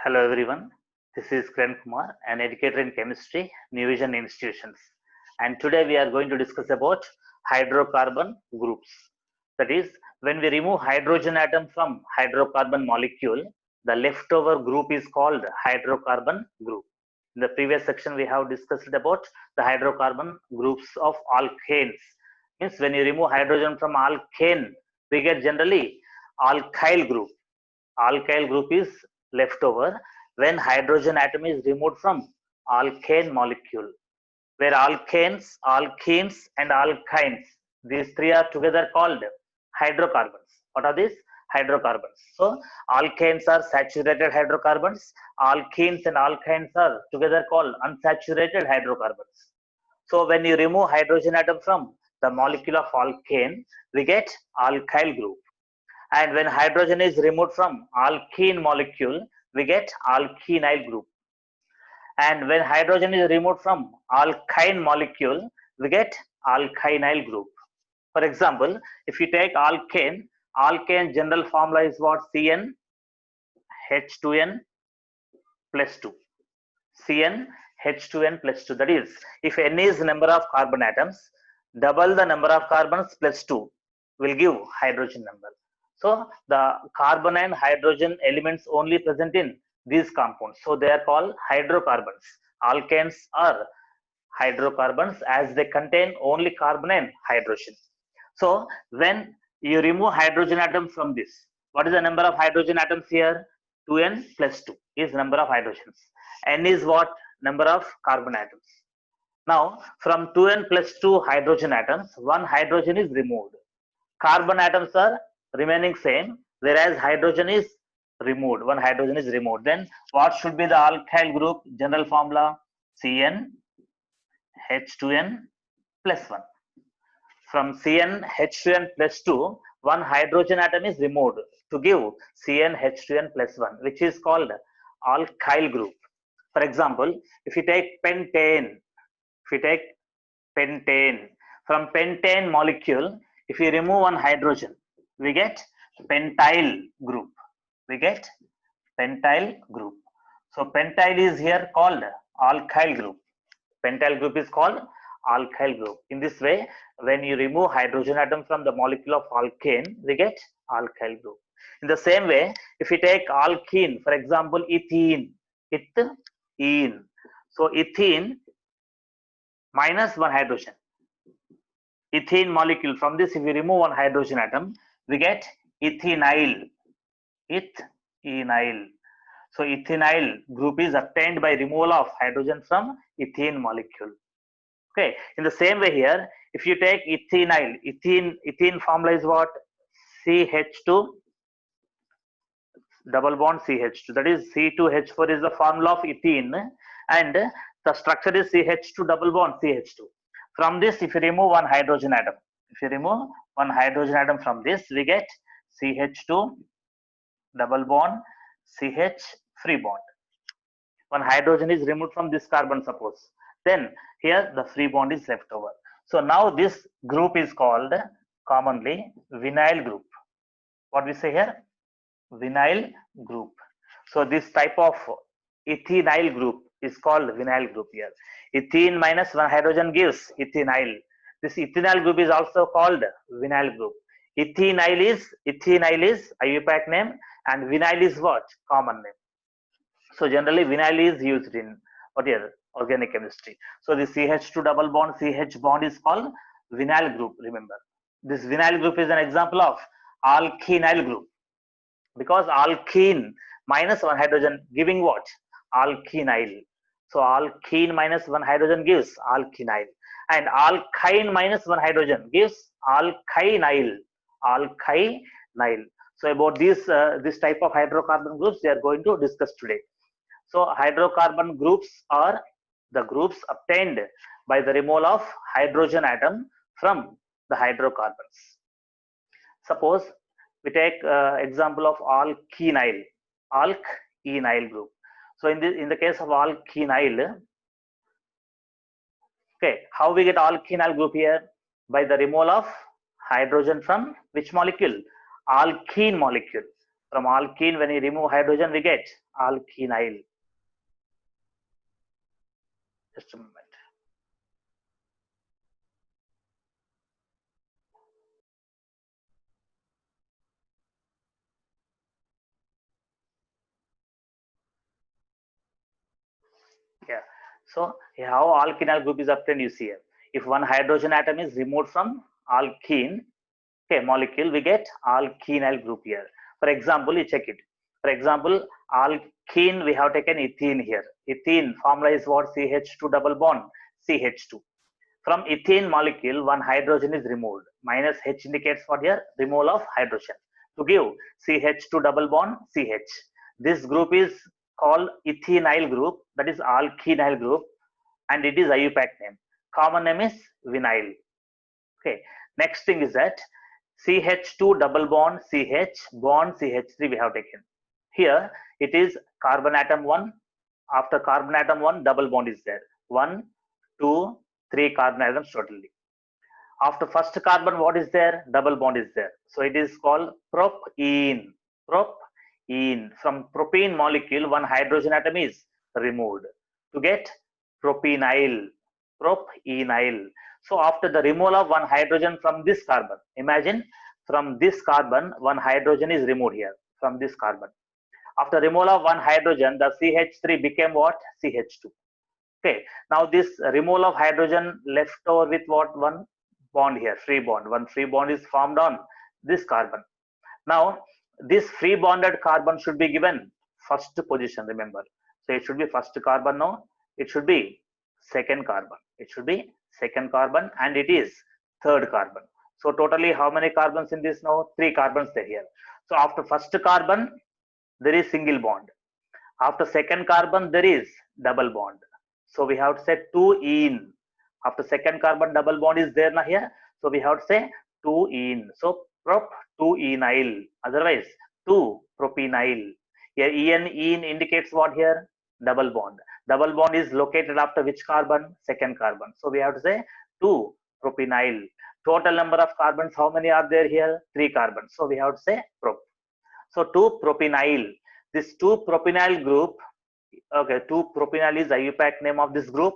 Hello everyone, this is Kiran Kumar, an educator in chemistry, New Vision Institutions. And today we are going to discuss about hydrocarbon groups. That is, when we remove hydrogen atom from hydrocarbon molecule, the leftover group is called hydrocarbon group. In the previous section we have discussed about the hydrocarbon groups of alkanes. Means when you remove hydrogen from alkane, we get generally alkyl group. Alkyl group is left over when hydrogen atom is removed from alkane molecule, where alkanes, alkenes, and alkynes, these three are together called hydrocarbons. What are these? Hydrocarbons. So alkanes are saturated hydrocarbons, alkenes and alkynes are together called unsaturated hydrocarbons. So when you remove hydrogen atom from the molecule of alkane, we get alkyl group. And when hydrogen is removed from alkene molecule, we get alkenyl group. And when hydrogen is removed from alkyne molecule, we get alkynyl group. For example, if you take alkane, alkane general formula is what? CN H2N plus 2. CN H2N plus 2. That is, if N is number of carbon atoms, double the number of carbons plus 2 will give hydrogen number. So the carbon and hydrogen elements only present in these compounds. So they are called hydrocarbons. Alkanes are hydrocarbons as they contain only carbon and hydrogen. So when you remove hydrogen atom from this, what is the number of hydrogen atoms here? 2n plus 2 is number of hydrogens. N is what? Number of carbon atoms. Now from 2n plus 2 hydrogen atoms, one hydrogen is removed. Carbon atoms are remaining same, whereas hydrogen is removed. One hydrogen is removed. Then what should be the alkyl group? General formula CN H2n plus 1. From CN H2n plus 2, one hydrogen atom is removed to give CN H2n plus 1, which is called alkyl group. For example, if you take pentane, from pentane molecule, if you remove one hydrogen, we get pentyl group. So pentyl is here called alkyl group. Pentyl group is called alkyl group. In this way, when you remove hydrogen atom from the molecule of alkane, we get alkyl group. In the same way, if you take alkene, for example, ethene. So ethene minus one hydrogen. Ethene molecule, from this if we remove one hydrogen atom, we get ethenyl. So ethenyl group is obtained by removal of hydrogen from ethene molecule. Okay, in the same way here, if you take ethenyl, ethene formula is what? CH2 double bond CH2, that is C2H4 is the formula of ethene, and the structure is CH2 double bond CH2. From this, if you remove one hydrogen atom, from this, we get CH2 double bond CH free bond. One hydrogen is removed from this carbon, suppose. Then here the free bond is left over. So now this group is called commonly vinyl group. What we say here? Vinyl group. So this type of ethenyl group is called vinyl group here. Ethene minus one hydrogen gives ethenyl. This ethenyl group is also called vinyl group. Ethenyl is IUPAC name, and vinyl is what? Common name. So generally vinyl is used in what here? Organic chemistry. So the CH2 double bond CH bond is called vinyl group. Remember, this vinyl group is an example of alkenyl group, because alkene minus one hydrogen giving what? Alkenyl. So alkene minus one hydrogen gives alkenyl, and alkyne minus one hydrogen gives alkynyl. So about this type of hydrocarbon groups we are going to discuss today. So hydrocarbon groups are the groups obtained by the removal of hydrogen atom from the hydrocarbons. Suppose we take example of alkenyl group. So in the case of alkenyl, okay, how we get alkenyl group here? By the removal of hydrogen from which molecule? Alkene molecule. From alkene, when we remove hydrogen, we get alkenyl. Just a moment. Yeah. So how alkenyl group is obtained, you see here. If one hydrogen atom is removed from alkene, okay, molecule, we get alkenyl group here. For example, you check it. For example, alkene, we have taken ethene here. Ethene formula is what? CH2 double bond, CH2. From ethene molecule, one hydrogen is removed. Minus H indicates what here? Removal of hydrogen. To give CH2 double bond, CH. This group is called ethenyl group, that is alkenyl group, and it is IUPAC name. Common name is vinyl. Okay. Next thing is that CH2 double bond CH bond CH3 we have taken. Here it is carbon atom 1. After carbon atom 1, double bond is there. 1, 2, 3 carbon atoms totally. After first carbon, what is there? Double bond is there. So it is called propene. Propene. From propene molecule, one hydrogen atom is removed to get propenyl. Propenyl. So after the removal of one hydrogen from this carbon, imagine from this carbon, one hydrogen is removed here from this carbon. After removal of one hydrogen, the CH3 became what? CH2. Okay. Now this removal of hydrogen left over with what? One bond here, free bond. One free bond is formed on this carbon. Now this free bonded carbon should be given first position, remember. So it should be first carbon now. It should be second carbon. It should be second carbon, and it is third carbon. So totally how many carbons in this now? 3 carbons there here. So after first carbon, there is single bond. After second carbon, there is double bond. So we have to say 2-ene. After second carbon, double bond is there now here. So we have to say 2-ene. So prop 2-enyl. Otherwise 2-propenyl. Here ene indicates what here? Double bond. Double bond is located after which carbon? Second carbon. So we have to say 2-propenyl. Total number of carbons, how many are there here? 3 carbons. So we have to say prop. So 2-propenyl. This 2-propenyl group, okay, 2-propenyl is IUPAC name of this group,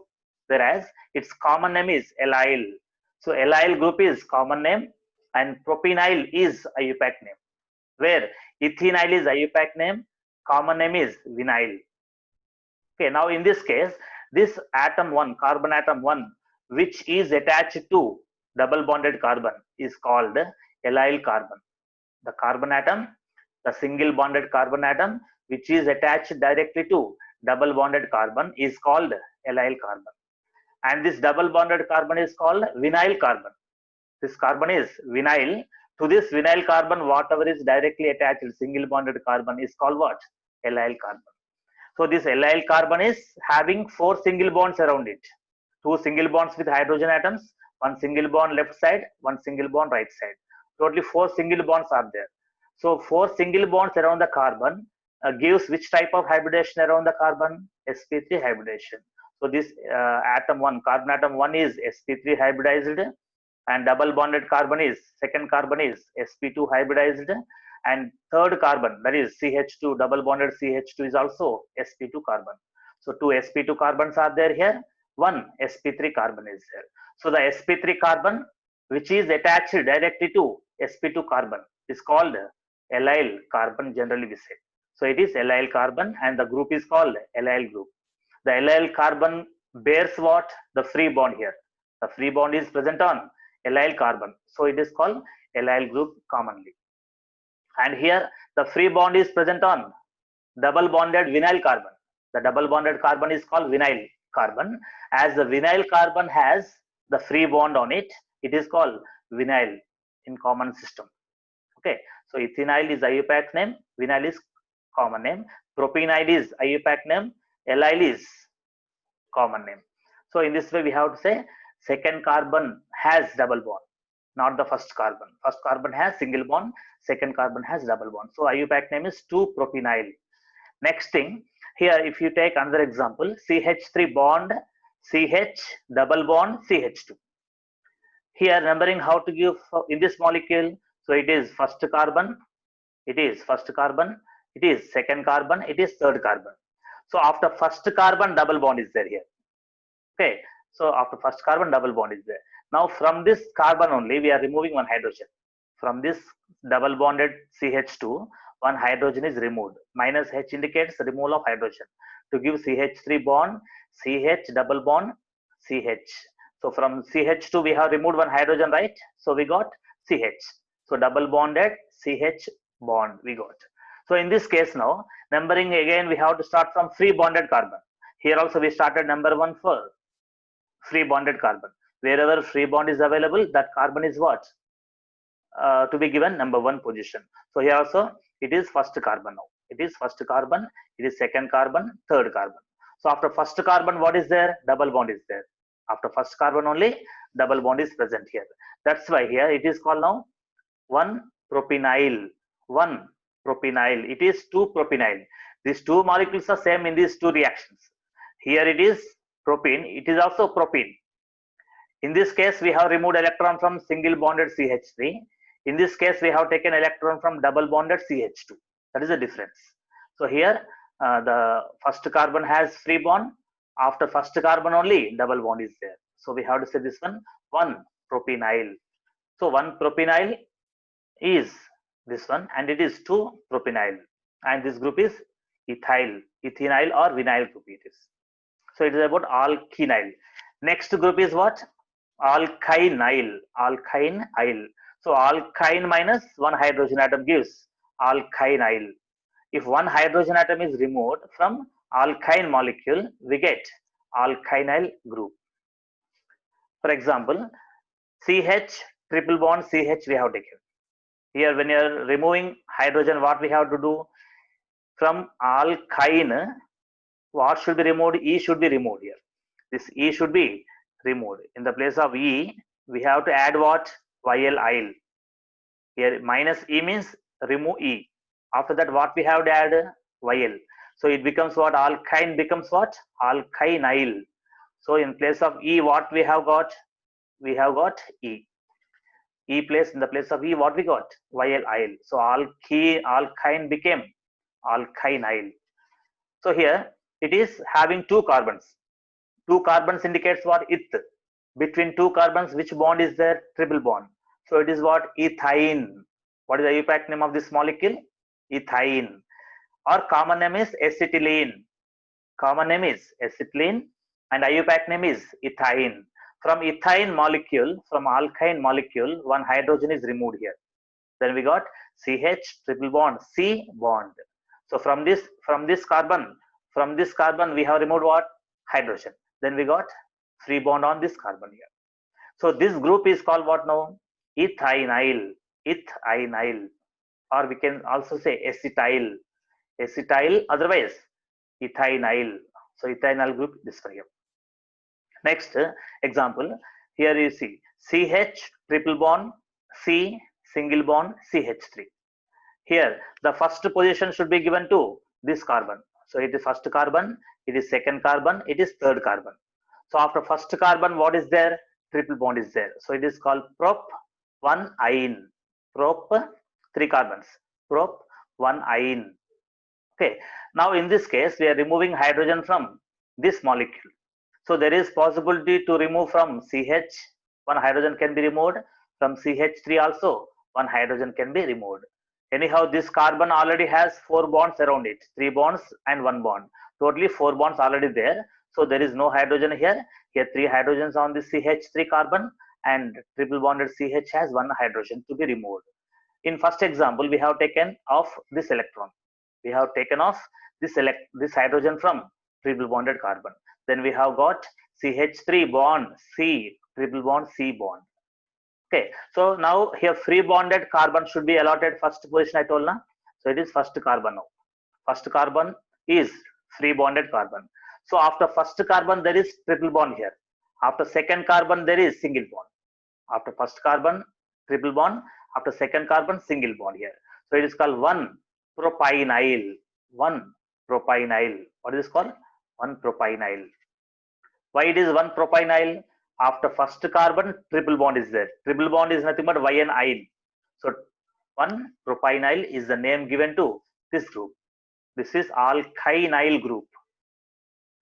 whereas its common name is allyl. So allyl group is common name, and propenyl is IUPAC name. Where ethenyl is IUPAC name, common name is vinyl. Okay, now in this case, this atom 1, carbon atom 1, which is attached to double bonded carbon, is called allyl carbon. The carbon atom, the single bonded carbon atom, which is attached directly to double bonded carbon, is called allyl carbon. And this double bonded carbon is called vinyl carbon. This carbon is vinyl. To this vinyl carbon, whatever is directly attached to single bonded carbon is called what? Allyl carbon. So this allyl carbon is having 4 single bonds around it. 2 single bonds with hydrogen atoms, 1 single bond left side, 1 single bond right side. Totally 4 single bonds are there. So 4 single bonds around the carbon gives which type of hybridization around the carbon? sp3 hybridization. So this atom 1, carbon atom 1 is sp3 hybridized, and double bonded carbon is, second carbon is sp2 hybridized, and third carbon, that is CH2, double bonded CH2 is also sp2 carbon. So 2 sp2 carbons are there here, 1 sp3 carbon is there. So the sp3 carbon, which is attached directly to sp2 carbon, is called allyl carbon, generally we say. So it is allyl carbon, and the group is called allyl group. The allyl carbon bears what? The free bond here. The free bond is present on allyl carbon. So it is called allyl group commonly. And here the free bond is present on double bonded vinyl carbon. The double bonded carbon is called vinyl carbon. As the vinyl carbon has the free bond on it, it is called vinyl in common system. Okay, so ethenyl is IUPAC name, vinyl is common name, propenyl is IUPAC name, allyl is common name. So in this way we have to say second carbon has double bond, not the first carbon. First carbon has single bond, second carbon has double bond. So IUPAC name is 2-propenyl. Next thing, here if you take another example, CH3 bond, CH double bond, CH2. Here numbering how to give in this molecule. So it is first carbon, it is first carbon, it is second carbon, it is third carbon. So after first carbon, double bond is there here. Okay, so after first carbon, double bond is there. Now from this carbon only, we are removing one hydrogen. From this double bonded CH2, one hydrogen is removed. Minus H indicates removal of hydrogen. To give CH3 bond, CH double bond, CH. So from CH2, we have removed one hydrogen, right? So we got CH. So double bonded CH bond we got. So in this case now, numbering again, we have to start from free bonded carbon. Here also we started number 1 for free bonded carbon. Wherever free bond is available, that carbon is what? To be given number 1 position. So here also it is first carbon now. It is first carbon, it is second carbon, third carbon. So after first carbon, what is there? Double bond is there. After first carbon only, double bond is present here. That's why here it is called now 1-propenyl. 1-propenyl. It is 2-propenyl. These two molecules are same in these two reactions. Here it is propene. It is also propene. In this case, we have removed electron from single bonded CH3. In this case, we have taken electron from double bonded CH2. That is the difference. So here, the first carbon has free bond. After first carbon only, double bond is there. So we have to say this one, 1-propenyl. So 1-propenyl is this one, and it is 2-propenyl. And this group is ethyl, ethynyl or vinyl group it is. So it is about alkenyl. Next group is what? Alkynyl. Alkynyl. So alkyne minus one hydrogen atom gives alkynyl. If one hydrogen atom is removed from alkyne molecule, we get alkynyl group. For example, CH triple bond CH we have taken. Here when you are removing hydrogen, what we have to do? From alkyne, what should be removed? E should be removed here. This E should be removed. In the place of E, we have to add what? YL. Here minus E means remove E. After that, what we have to add? YL. So it becomes what? Alkyne becomes what? Alkynyl. So in place of E, what we have got? We have got E. E place in the place of E, what we got? YL. So alkyne became alkynyl. So here it is having two carbons. Two carbons indicates what? Eth. Between two carbons, which bond is there? Triple bond. So it is what? Ethine. What is the IUPAC name of this molecule? Ethine. Or common name is acetylene. Common name is acetylene and IUPAC name is ethine. From ethine molecule, from alkyne molecule, one hydrogen is removed here. Then we got CH triple bond, C bond. So from this carbon, we have removed what? Hydrogen. Then we got free bond on this carbon here. So this group is called what now? Ethynyl. Ethynyl. Or we can also say acetyl. Acetyl, otherwise ethynyl. So ethynyl group, this one here. Next example, here you see CH triple bond, C single bond, CH3. Here the first position should be given to this carbon. So it is first carbon, it is second carbon, it is third carbon. So after first carbon, what is there? Triple bond is there. So it is called prop 1-ine. Prop 3 carbons. Prop 1-ine. Okay. Now in this case, we are removing hydrogen from this molecule. So there is possibility to remove from CH, one hydrogen can be removed. From CH3 also, one hydrogen can be removed. Anyhow, this carbon already has 4 bonds around it, 3 bonds and 1 bond. Totally 4 bonds already there. So there is no hydrogen here. Here 3 hydrogens on the CH3 carbon and triple bonded CH has 1 hydrogen to be removed. In first example, we have taken off this electron. We have taken off this hydrogen from triple bonded carbon. Then we have got CH3 bond C, triple bond C bond. Okay, so now here free bonded carbon should be allotted first position, I told now. So it is first carbon now. First carbon is free bonded carbon. So after first carbon, there is triple bond here. After second carbon, there is single bond. After first carbon, triple bond. After second carbon, single bond here. So it is called 1-propenyl. 1-propenyl. What is this called? 1-propenyl. Why it is 1-propenyl? After first carbon, triple bond is there. Triple bond is nothing but Y and ine. So 1-propynyl is the name given to this group. This is alkynyl group.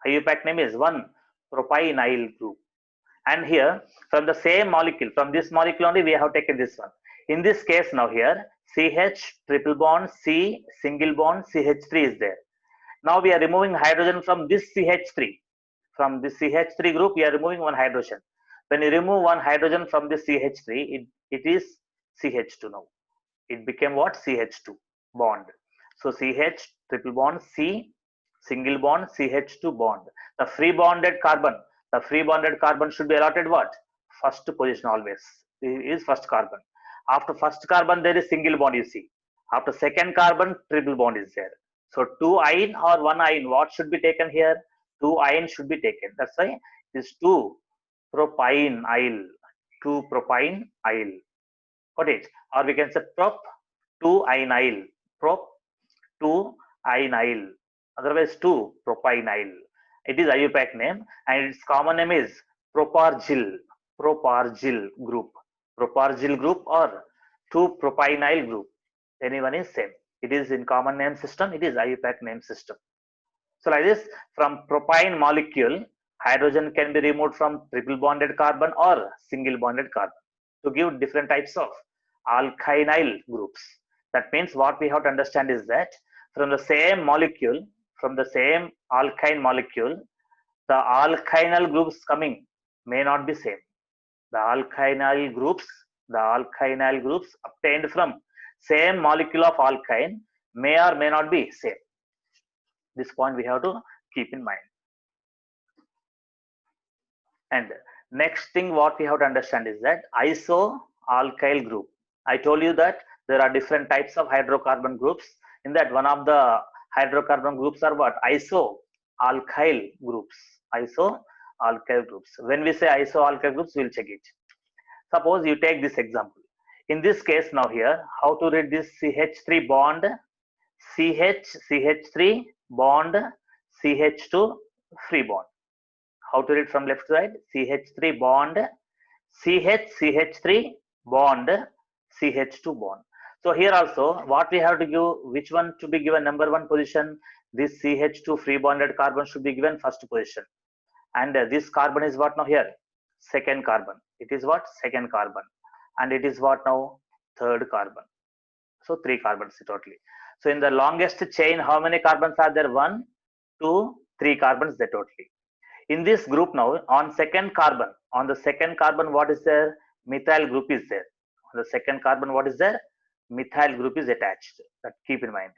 IUPAC name is 1-propynyl group. And here from the same molecule, from this molecule only we have taken this one. In this case now here CH triple bond C single bond CH3 is there. Now we are removing hydrogen from this CH3. From this CH3 group we are removing one hydrogen. When you remove one hydrogen from this CH3, it is CH2 now. It became what? CH2 bond. So CH triple bond C single bond CH2 bond. The free bonded carbon should be allotted what? First position always. It is first carbon. After first carbon there is single bond, you see. After second carbon triple bond is there. So 2 ion or 1 ion, what should be taken here? 2 ion should be taken. That's why it is 2-propynyl. 2-propynyl. Got it? Or we can say prop 2-inyl. Prop 2-inyl. Otherwise 2-propynyl. It is IUPAC name and its common name is propargyl. Propargyl group. Propargyl group or 2-propynyl group. Anyone is same. It is in common name system. It is IUPAC name system. So like this, from propyne molecule, hydrogen can be removed from triple bonded carbon or single bonded carbon to give different types of alkynyl groups. That means what we have to understand is that from the same molecule, from the same alkyne molecule, the alkynyl groups coming may not be same. The alkynyl groups obtained from same molecule of alkyne may or may not be same. This point we have to keep in mind. And next thing what we have to understand is that isoalkyl group. I told you that there are different types of hydrocarbon groups. In that, one of the hydrocarbon groups are what? Isoalkyl groups. Isoalkyl groups. When we say isoalkyl groups, we'll check it. Suppose you take this example. In this case now here, how to read this CH3 bond? CH3 bond CH2 free bond. How to read from left side? CH3 bond CH3 bond CH2 bond. So here also what we have to give, which one to be given number one position? This CH2 free bonded carbon should be given first position. And this carbon is what now here? Second carbon. It is what? Second carbon. And it is what now? Third carbon. So 3 carbons totally. So in the longest chain, how many carbons are there? 1, 2, 3 carbons there totally. In this group now, on the second carbon, what is there? Methyl group is there. On the second carbon, what is there? Methyl group is attached. That keep in mind.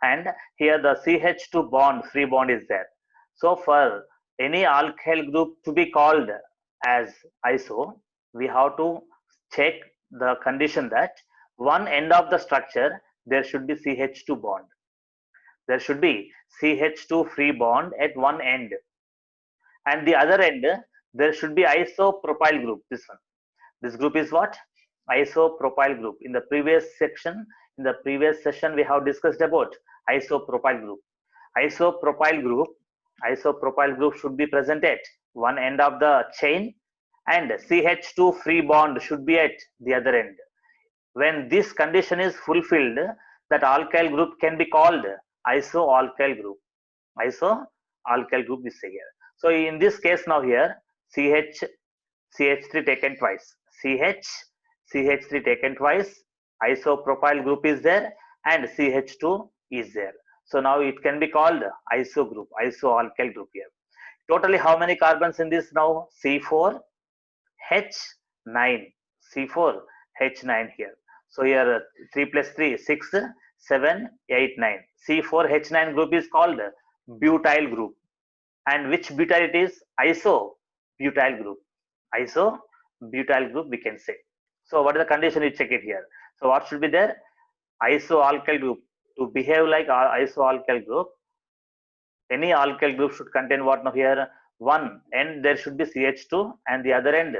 And here the CH2 bond, free bond is there. So for any alkyl group to be called as iso, we have to check the condition that one end of the structure there should be CH2 bond. There should be CH2 free bond at one end. And the other end, there should be isopropyl group. This one. This group is what? Isopropyl group. In the previous session, we have discussed about isopropyl group. Isopropyl group should be present at one end of the chain, and CH2 free bond should be at the other end. When this condition is fulfilled, that alkyl group can be called isoalkyl group. Isoalkyl group is here. So in this case now here, CH3 taken twice. CH3 taken twice. Isopropyl group is there and CH2 is there. So now it can be called iso group, isoalkyl group here. Totally how many carbons in this now? C4H9. C4H9 here. So here 3 plus 3, 6, 7, 8, 9. C4H9 group is called butyl group. And which butyl it is? Isobutyl group. Isobutyl group we can say. So what is the condition? You check it here. So what should be there? Isoalkyl group. To behave like isoalkyl group, any alkyl group should contain what now here? One end there should be CH2 and the other end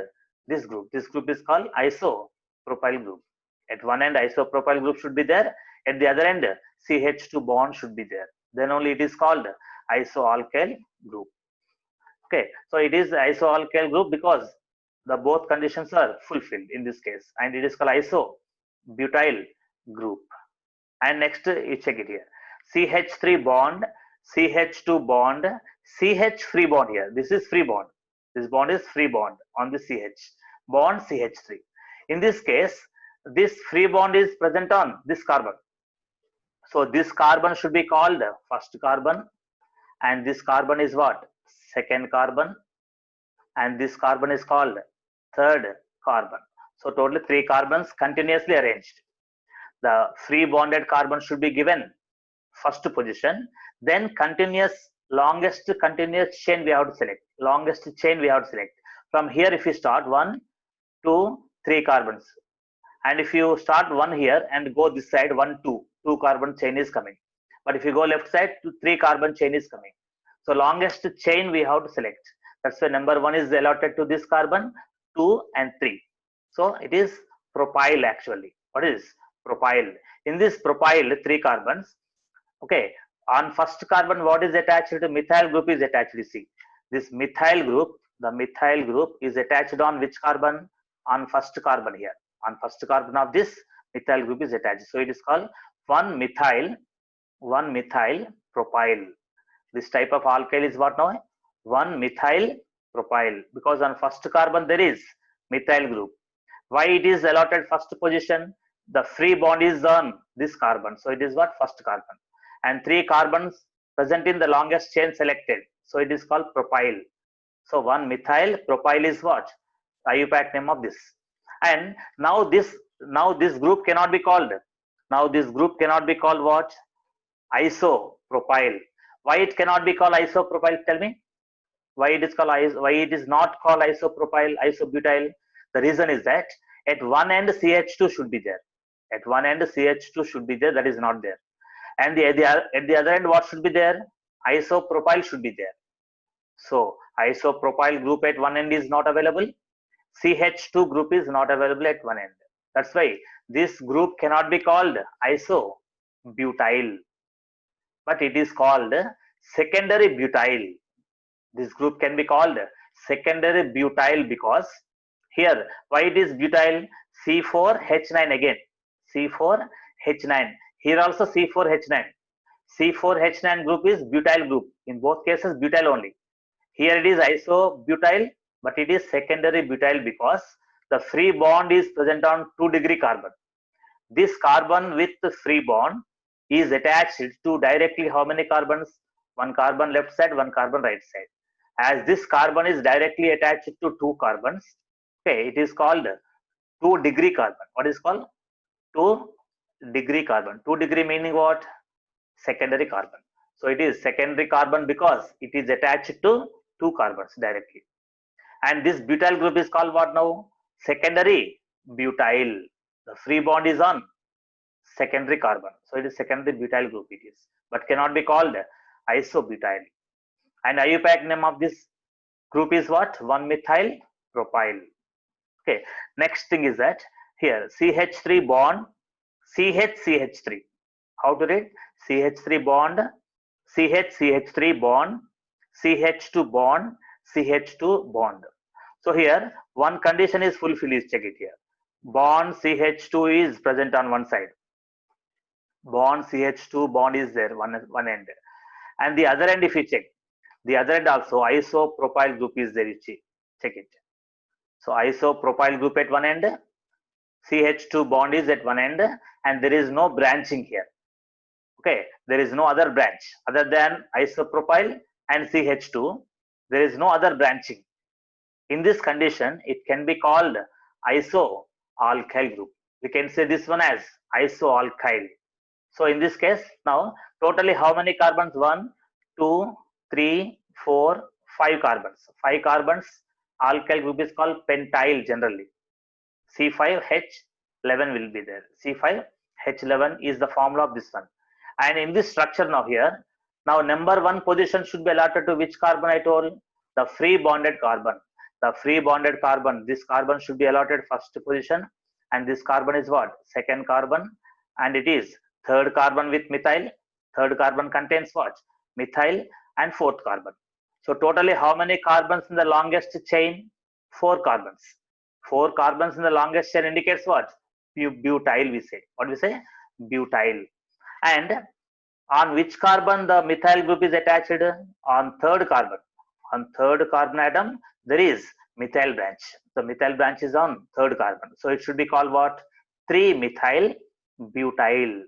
this group. This group is called isopropyl group. At one end isopropyl group should be there. At the other end CH2 bond should be there. Then only it is called isoalkyl group. Okay, so it is isoalkyl group because the both conditions are fulfilled in this case, and it is called isobutyl group. And next you check it here. CH3 bond, CH2 bond, CH free bond here. This is free bond. This bond is free bond on the CH. Bond CH3. In this case, this free bond is present on this carbon. So this carbon should be called first carbon, and this carbon is what? Second carbon, and this carbon is called third carbon. So total 3 carbons continuously arranged. The free bonded carbon should be given first position, then longest continuous chain we have to select. Longest chain we have to select. From here, if you start 1, 2, 3 carbons, and if you start 1 here and go this side 1, 2 carbon chain is coming. But if you go left side, 3 carbon chain is coming. So longest chain we have to select. That's why number 1 is allotted to this carbon, 2 and 3. So it is propyl actually. What is propyl? In this propyl, 3 carbons. Okay, on first carbon, what is attached to methyl group is attached. You see, this methyl group, the methyl group is attached on which carbon? On first carbon here. On first carbon of this methyl group is attached. So it is called 1-methyl propyl. This type of alkyl is what now? 1-methyl propyl, because on first carbon there is methyl group. Why it is allotted first position? The free bond is on this carbon. So it is what? First carbon. And 3 carbons present in the longest chain selected. So it is called propyl. So 1-methyl propyl is what? IUPAC name of this. And now this group cannot be called. Now this group cannot be called what? Isopropyl. Why it cannot be called isopropyl? Tell me. Why it is not called isopropyl, isobutyl? The reason is that at one end CH2 should be there. At one end CH2 should be there. That is not there. And at the other end, what should be there? Isopropyl should be there. So isopropyl group at one end is not available. CH2 group is not available at one end. That's why this group cannot be called isobutyl, but it is called secondary butyl. This group can be called secondary butyl because here, why it is butyl? C4H9 again. C4H9. Here also C4H9. C4H9 group is butyl group. In both cases, butyl only. Here it is isobutyl, but it is secondary butyl because the free bond is present on 2-degree carbon. This carbon with the free bond is attached to directly how many carbons? 1 carbon left side, 1 carbon right side. As this carbon is directly attached to 2 carbons, okay, it is called 2-degree carbon. What is called? 2-degree carbon. 2-degree meaning what? Secondary carbon. So it is secondary carbon because it is attached to 2 carbons directly. And this butyl group is called what now? Secondary butyl. The free bond is on secondary carbon. So it is secondary butyl group it is. But cannot be called isobutyl. And IUPAC name of this group is what? 1-methyl propyl. Okay. Next thing is that here CH3 bond, CH3. How to read? CH3 bond, CH3 bond, CH2 bond, CH2 bond. So here one condition is fulfilled. Is check it here. Bond CH2 is present on one side. Bond CH2 bond is there one end, and the other end if you check, the other end also isopropyl group is there. You check it. So isopropyl group at one end, CH2 bond is at one end, and there is no branching here. Okay, there is no other branch other than isopropyl and CH2. There is no other branching. In this condition, it can be called isoalkyl group. We can say this one as isoalkyl. So in this case, now totally how many carbons? 1, 2, 3, 4, 5 carbons. 5 carbons. Alkyl group is called pentyl generally. C5H11 will be there. C5H11 is the formula of this one. And in this structure now here, now number 1 position should be allotted to which carbon I told? The free bonded carbon. The free bonded carbon. This carbon should be allotted first position, and this carbon is what? Second carbon, and it is third carbon with methyl. Third carbon contains what? Methyl, and fourth carbon. So totally how many carbons in the longest chain? 4 carbons. 4 carbons in the longest chain indicates what? Butyl we say. What we say? butyl. And on which carbon the methyl group is attached? On third carbon. On third carbon atom, there is methyl branch. The methyl branch is on third carbon. So it should be called what? 3-methyl butyl.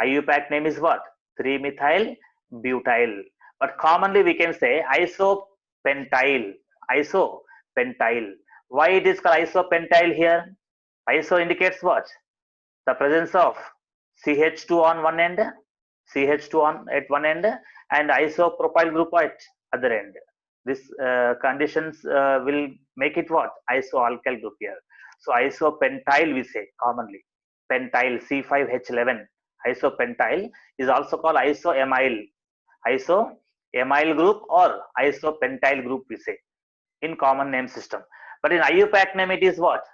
IUPAC name is what? 3-methyl butyl. But commonly we can say isopentyl. Isopentyl. Why it is called isopentyl here? Iso indicates what? The presence of CH2 on one end, CH2 on at one end, and isopropyl group at other end. This conditions will make it what? Isoalkyl group here. So isopentyl we say commonly. Pentyl C5H11. Isopentyl is also called isoamyl. Isoamyl group or isopentyl group we say in common name system. But in IUPAC name it is what?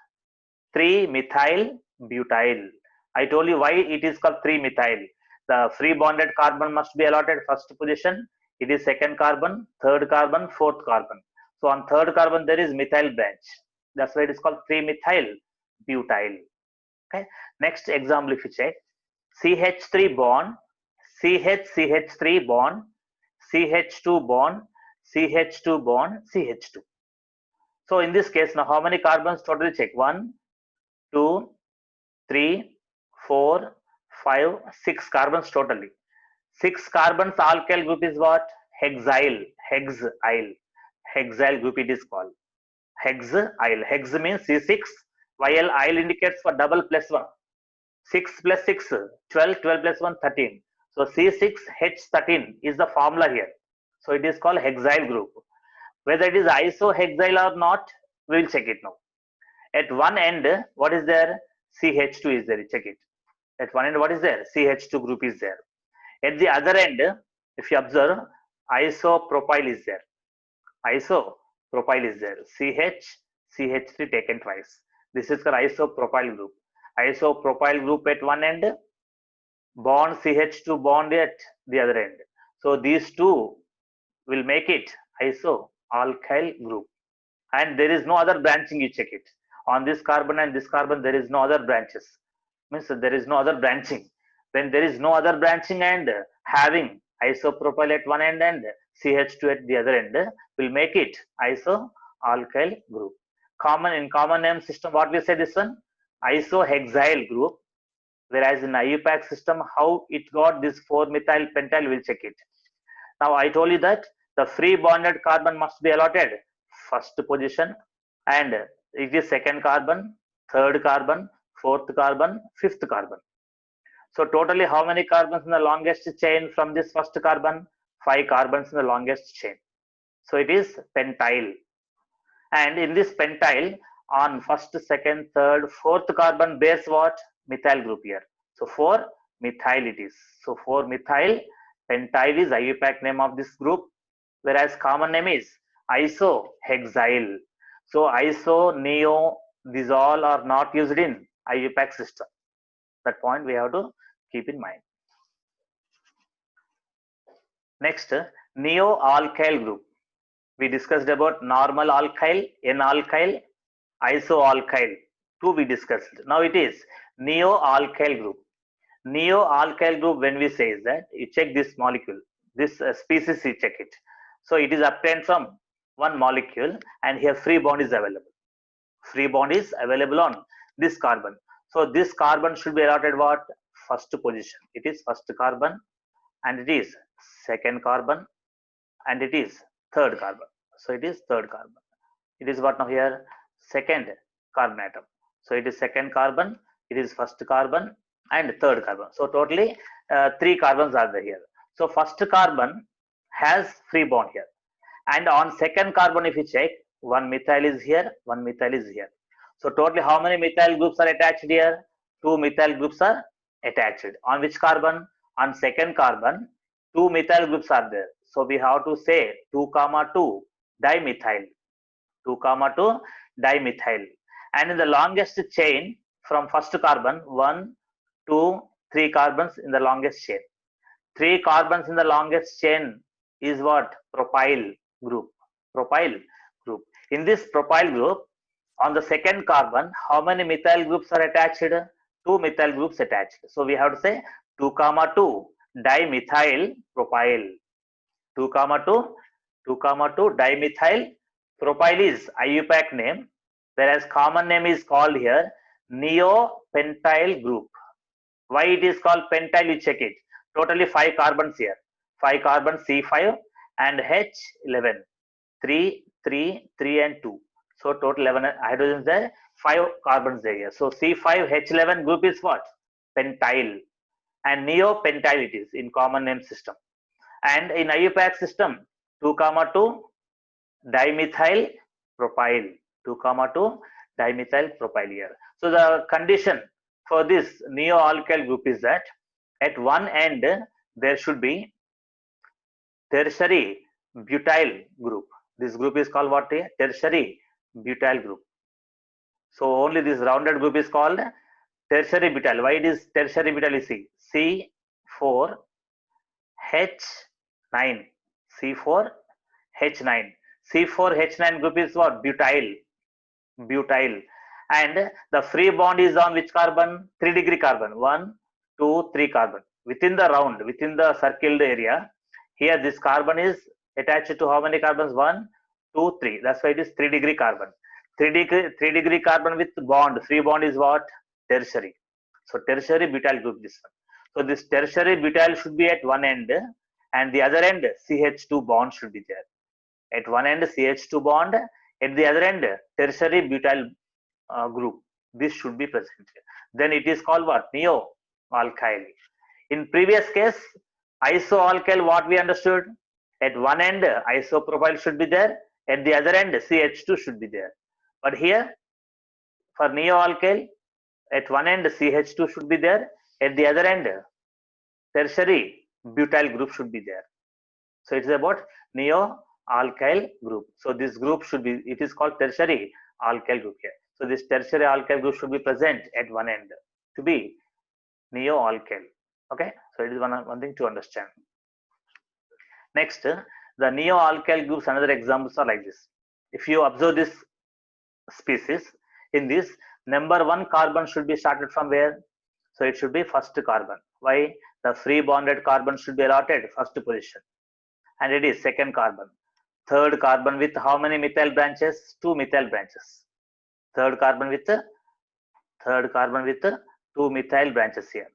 3-methyl butyl. I told you why it is called 3-methyl. The free bonded carbon must be allotted first position. It is second carbon, third carbon, fourth carbon. So on third carbon there is methyl branch. That's why it is called 3-methyl butyl. Okay. Next example, if you check, CH3 bond, CH3 bond, CH2 bond, CH2 bond, CH2. So in this case, now how many carbons totally check? 1, 2, 3, 4, 5, 6 carbons totally. 6 carbons alkyl group is what? Hexyl. Hexyl group it is called. Hexyl. Hex means C6. While yl indicates for double plus 1. 6 plus 6, 12, 12 plus 1, 13. So C6H13 is the formula here. So it is called hexyl group. Whether it is isohexyl or not, we will check it now. At one end, what is there? CH2 is there. Check it. At one end, what is there? CH2 group is there. At the other end, if you observe, isopropyl is there. Isopropyl is there. CH3 taken twice. This is called isopropyl group. Isopropyl group at one end, bond CH2 bond at the other end. So these two will make it isoalkyl group. And there is no other branching, you check it. On this carbon and this carbon, there is no other branches. Means there is no other branching. When there is no other branching and having isopropyl at one end and CH2 at the other end, will make it isoalkyl group. In common name system, what we say this one? Isohexyl group. Whereas in IUPAC system, how it got this 4-methyl pentyl, we'll check it. Now I told you that the free bonded carbon must be allotted first position, and it is second carbon, third carbon, fourth carbon, fifth carbon. So totally how many carbons in the longest chain from this first carbon? 5 carbons in the longest chain. So it is pentyl. And in this pentyl, on first, second, third, fourth carbon bears what? Methyl group here. So 4-methyl it is. So 4-methyl pentyl is IUPAC name of this group, whereas common name is isohexyl. So iso, neo, these all are not used in IUPAC system. That point we have to keep in mind. Next, neo-alkyl group. We discussed about normal alkyl, N-alkyl, isoalkyl. Two we discussed. Now it is neo-alkyl group. Neo-alkyl group, when we say is that, you check this molecule, this species, you check it. So it is obtained from one molecule, and here free bond is available. Free bond is available on this carbon. So this carbon should be allotted what? First position. It is first carbon, and it is second carbon, and it is third carbon. So it is third carbon. It is what now here? Second carbon atom. So it is second carbon, it is first carbon, and third carbon. So totally 3 carbons are there here. So first carbon has free bond here. And on second carbon, if you check, 1 methyl is here, 1 methyl is here. So totally how many methyl groups are attached here? 2 methyl groups are attached. On which carbon? On second carbon, 2 methyl groups are there. So we have to say 2, 2 dimethyl. 2, 2 dimethyl. And in the longest chain from first carbon, 1, 2, 3 carbons in the longest chain. 3 carbons in the longest chain is what? Propyl group. Propyl group. In this propyl group, on the second carbon, how many methyl groups are attached? two methyl groups attached. So we have to say 2, 2 dimethyl propyl. 2, 2, 2, 2 dimethyl propyl is IUPAC name, whereas common name is called here neopentyl group. Why it is called pentyl? You check it. Totally 5 carbons here. 5 carbons C5 and H11. 3, 3, 3 and 2. So total 11 hydrogens there. 5 carbons there here. So C5H11 group is what? Pentyl. And neopentyl it is in common name system. And in IUPAC system, 2, 2 dimethyl propyl. 2, 2 dimethyl propyl here. So the condition for this neo-alkyl group is that at one end there should be tertiary butyl group. This group is called what? Tertiary butyl group. So only this rounded group is called tertiary butyl. Why it is tertiary butyl? You see C4H9. C4H9. C4H9 group is what? Butyl. And the free bond is on which carbon? 3 degree carbon. 1, 2, 3 carbon. Within the round, within the circled area, here this carbon is attached to how many carbons? 1, 2, 3. That's why it is 3 degree carbon. 3 degree carbon with bond. Free bond is what? Tertiary. So tertiary butyl group, this one. So this tertiary butyl should be at one end, and the other end CH2 bond should be there. At one end CH2 bond, at the other end tertiary butyl group. This should be present. Then it is called what? Neo-alkyl. In previous case, isoalkyl, what we understood? At one end isopropyl should be there, at the other end CH2 should be there. But here for neo-alkyl, at one end CH2 should be there, at the other end tertiary butyl group should be there. So it is about neo-alkyl group. So this group should be, it is called tertiary alkyl group here. So this tertiary alkyl group should be present at one end to be neo-alkyl. Okay, so it is one thing to understand. Next, the neo-alkyl groups, another examples are like this. If you observe this species, in this number 1 carbon should be started from where? So it should be first carbon. Why? The free bonded carbon should be allotted first position, and it is second carbon. Third carbon with how many methyl branches? 2 methyl branches. Third carbon with 2 methyl branches here.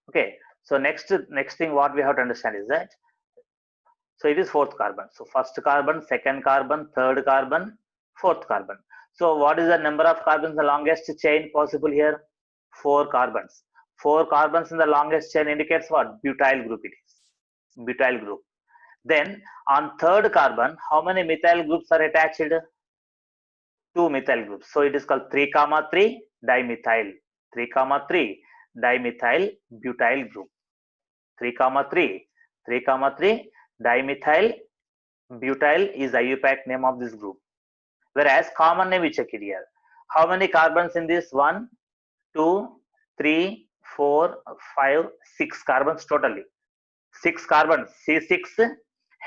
Okay, so next thing what we have to understand is that, so it is fourth carbon. So first carbon, second carbon, third carbon, fourth carbon. So what is the number of carbons in the longest chain possible here? 4 carbons. 4 carbons in the longest chain indicates what? Butyl group it is. Butyl group. Then on third carbon, how many methyl groups are attached? 2 methyl groups. So it is called 3, 3 dimethyl. 3, 3 dimethyl butyl group. 3, 3 dimethyl butyl is IUPAC name of this group. Whereas common name we check it here. How many carbons in this? 1, 2, 3, 4, 5, 6 carbons totally. 6 carbons. C6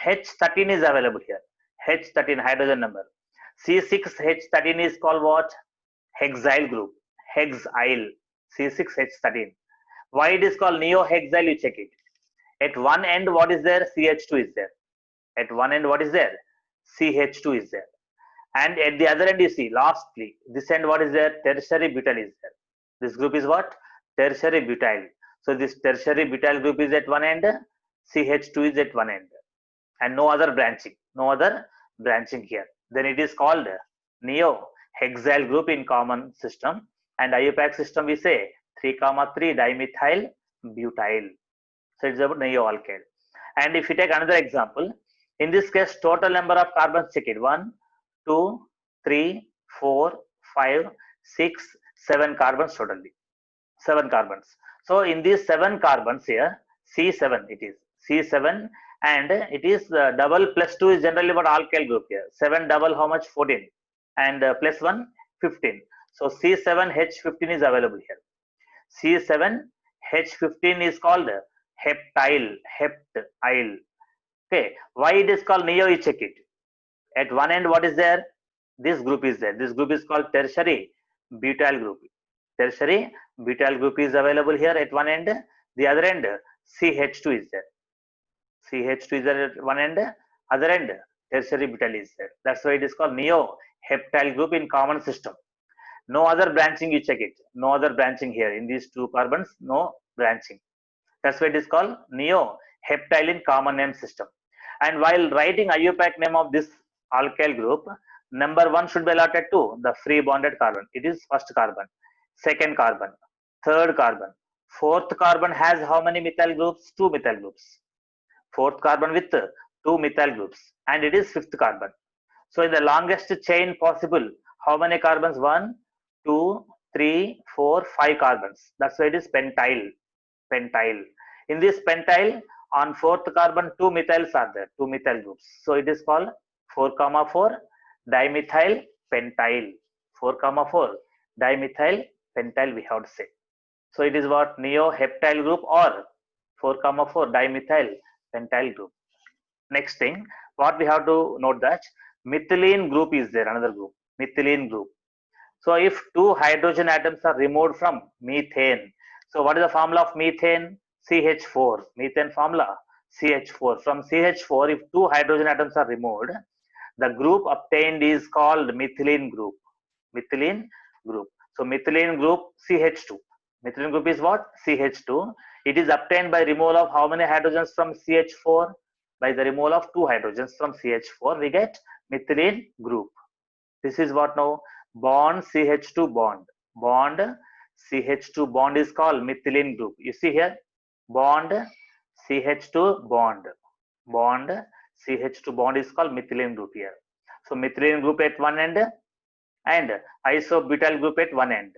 H13 is available here. H13 hydrogen number. C6 H13 is called what? Hexyl group. Hexyl. C6 H13. Why it is called neo-hexyl? You check it. At one end what is there? CH2 is there. At one end what is there? CH2 is there. And at the other end you see, lastly, this end what is there? Tertiary butyl is there. This group is what? Tertiary butyl. So this tertiary butyl group is at one end, CH2 is at one end, and no other branching here. Then it is called neo-hexyl group in common system, and IUPAC system we say 3, 3 dimethyl butyl. So it's about neo-alkyl. And if you take another example, in this case total number of carbons, check it. 1, 2, 3, 4, 5, 6, 7 carbons totally. 7 carbons. So in these 7 carbons here, C7 it is. C7, and it is double plus 2 is generally about alkyl group here. 7 double how much? 14. And plus 1, 15. So C7H15 is available here. C7H15 is called heptyl. Okay. Why it is called neo? You check it. At one end what is there? This group is there. This group is called tertiary butyl group. Tertiary butyl group is available here at one end. The other end CH2 is there. CH2 is there at one end. Other end tertiary butyl is there. That's why it is called neo-heptyl group in common system. No other branching, you check it. No other branching here in these two carbons. No branching. That's why it is called neo-heptyl in common name system. And while writing IUPAC name of this alkyl group, number 1 should be allotted to the free bonded carbon. It is first carbon, second carbon, third carbon. Fourth carbon has how many methyl groups? 2 methyl groups. Fourth carbon with 2 methyl groups, and it is fifth carbon. So in the longest chain possible, how many carbons? 1, 2, 3, 4, 5 carbons. That's why it is pentyl. Pentyl. In this pentyl, on fourth carbon, 2 methyls are there, 2 methyl groups. So it is called 4,4 dimethyl pentyl. 4,4 dimethyl pentyl we have to say. So it is what neo-heptyl group or 4,4 dimethyl pentyl group. Next thing, what we have to note that methylene group is there, another group, methylene group. So if 2 hydrogen atoms are removed from methane, so what is the formula of methane? CH4, methane formula CH4. From CH4, if 2 hydrogen atoms are removed, the group obtained is called methylene group. Methylene group. So methylene group CH2. Methylene group is what? CH2. It is obtained by removal of how many hydrogens from CH4? By the removal of 2 hydrogens from CH4, we get methylene group. This is what now? Bond CH2 bond. Bond CH2 bond is called methylene group. You see here, bond CH2 bond. Bond CH2 bond is called methylene group here. So methylene group at one end and isobutyl group at one end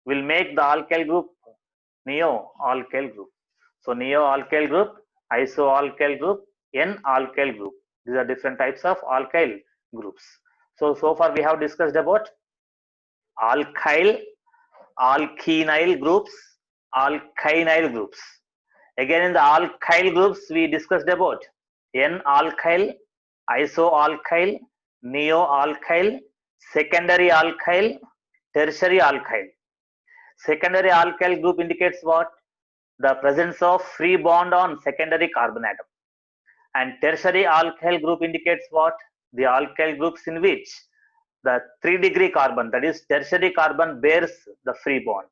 will make the alkyl group neo-alkyl group. So neo-alkyl group, iso-alkyl group, N-alkyl group. These are different types of alkyl groups. So far we have discussed about alkyl, alkenyl groups, alkynyl groups. Again in the alkyl groups we discussed about N-alkyl, iso-alkyl, neo-alkyl, secondary alkyl, tertiary alkyl. Secondary alkyl group indicates what? The presence of free bond on secondary carbon atom. And tertiary alkyl group indicates what? The alkyl groups in which the 3-degree carbon, that is tertiary carbon, bears the free bond.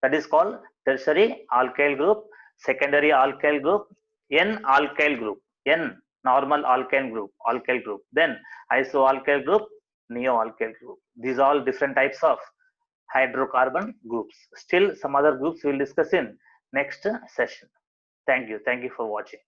That is called tertiary alkyl group, secondary alkyl group, N-alkyl group, N normal alkyl group, then iso-alkyl group, neo-alkyl group. These are all different types of hydrocarbon groups. Still some other groups we will discuss in next session. Thank you for watching.